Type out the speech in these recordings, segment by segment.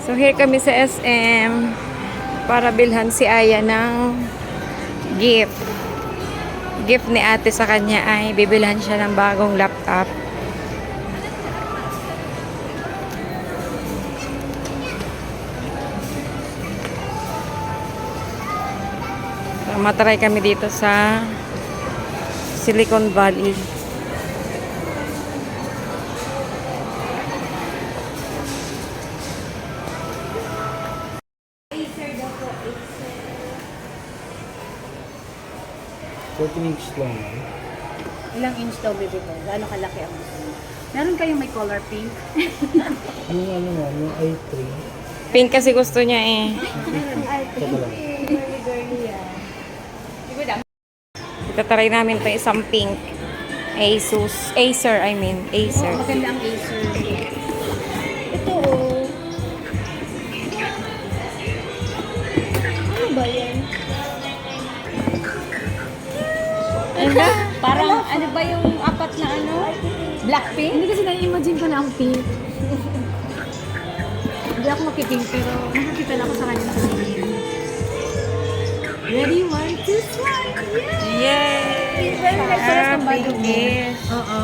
So here kami sa SM para bilhan si Aya ng gift. Gift ni ate sa kanya ay bibilhan siya ng bagong laptop. So, matry kami dito sa Silicon Valley. Inch lang. Ilang inch daw, baby ko? Gaano kalaki ang gusto mo? Meron kayong may color pink? Yung ano nga, yung i3. Pink kasi gusto niya eh. Ito lang. Itatry namin pa isang pink. Acer, I mean. Acer. Oh, maganda ang Acer. Ito oh. Ano ba yan? Parang ano ba yung apat na ano? Blackpink? Hindi kasi na-imagine ko na ang pink. Hindi ako makipink pero nakakita na ako sa kanya sa video. Ready? 1, 2, 3! Yay! Happy gift. Oo.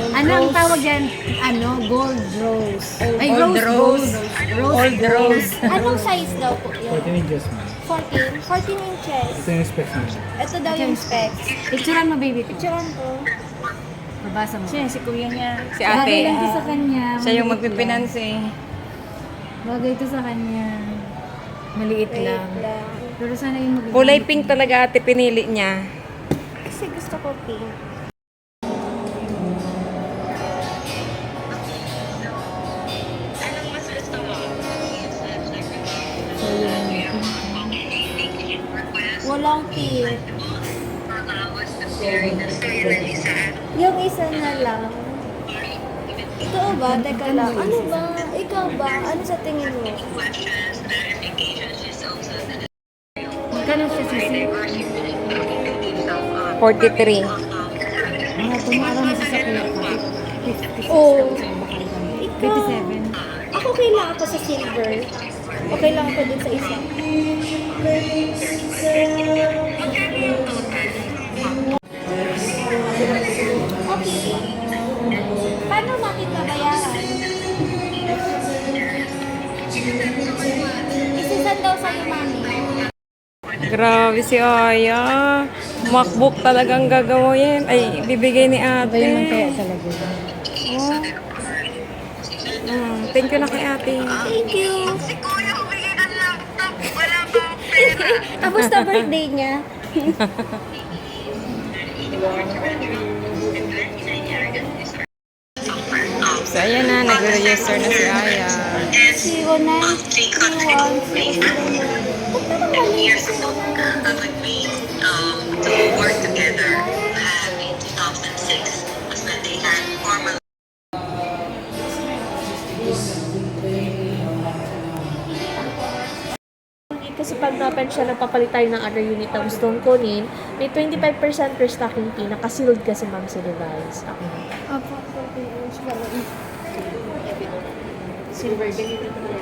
Ano ang tawag yan? Ano? Gold rose. Ay, Old rose. Old rose. Anong size daw po yun? 14 inches man. 14? 14 inches. Ito yung specs mo. Ito daw yung specs. Picturean mo, baby. Picturean ko. Mabasa mo. Siya, si kuya niya. Si Bagay ate. lang ito sa kanya. Siya yung Maliit magpipinance eh. lang. Bagay ito sa kanya. Maliit Wait lang. lang. Pero sana yung magiging... Kulay pink talaga ate pinili niya. Kasi gusto ko pink. Walang pink. Yung isa na lang. Ito ba? Teka lang. Ano ba? Ikaw ba? Ano sa tingin mo? Magkano siya sisi? 43. Mga tumaraw na sa sakya ko. Oh. Ikaw. 57. Ako okay lang ako sa silver. Okay lang ako dun sa isa. Okay. Paano natin babayaran? Isisend daw sa'yo, mami. Grabe si Aya. MacBook talagang gagawin. Ay, bibigay ni ate. Iba naman kaya talaga. Oh. Thank you na kay ate. Thank you. Tapos na birthday niya. So, ayan na. Nag-register na si Aya. 0931. Ba't naman mali? To work together in 2006 was when they had formal. Kasi pag na-pen siya, nagpapalit tayo ng other unit na gustong kunin, may 25% restocking fee. Nakasealed kasi ma'am sa device. Okay. Apo, 14 inch ba? Silver, ganito na.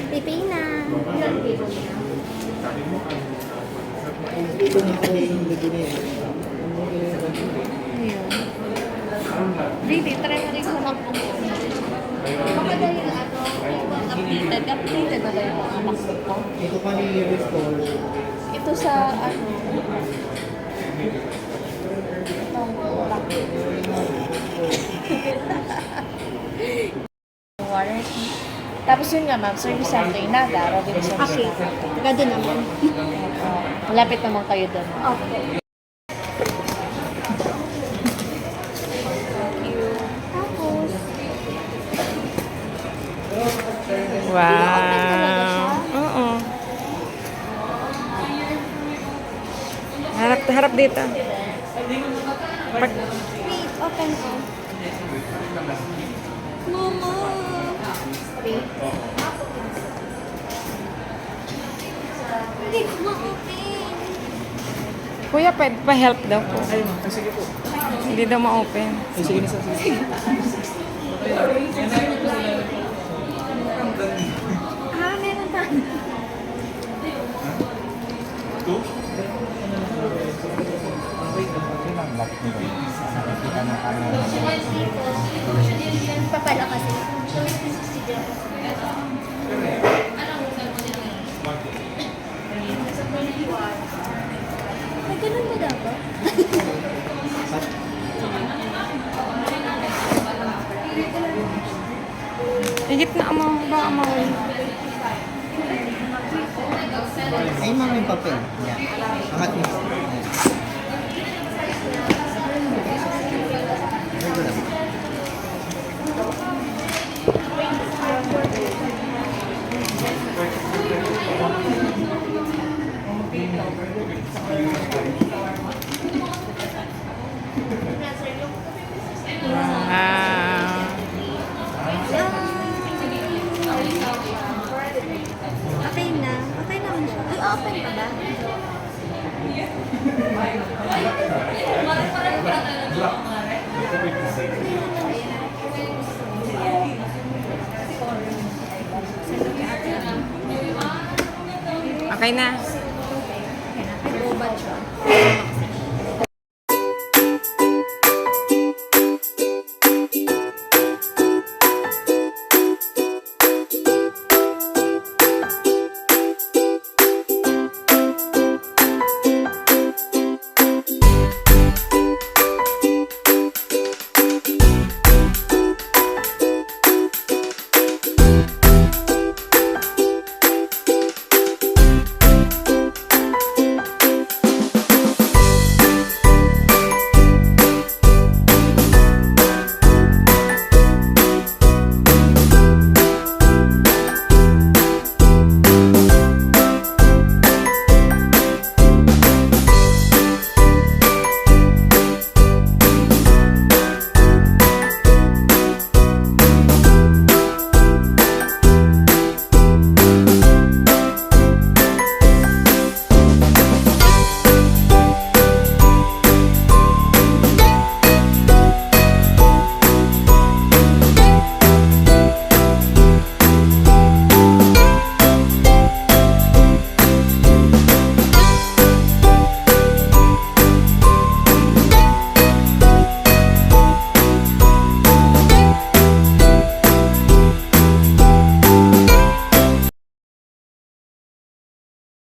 Pipay na. Ito na ako yung bibili. Baby, try na rin sa MacBook. Baka dahil updated na dahil ang MacBook ko. Ito pa ni restore. Ito sa itong MacBook. Warranty. Tapos yun nga ma'am, service center yung Naga, Robinson. Okay. Gado naman. Malapit naman kayo doon. Okay. Tapos, Wow. Oo. Harap dito. Pag, wait, open ko. Mama! Wait. Hindi ko ma-open. Kuya, pwede pa help daw po. Ay, ma'am. Ay, sige po. Hindi daw ma-open. Ay, sige na, sir. Sige. Meron pa. Papala kasi. May ganun ba dapat? Higit na mo ba mo? Ay, ma'am, yung papel. Yan. Angat mo. Ayan. Regular. Ah, Okay na. Okay naman siya. Ay, open pa ba? okay na.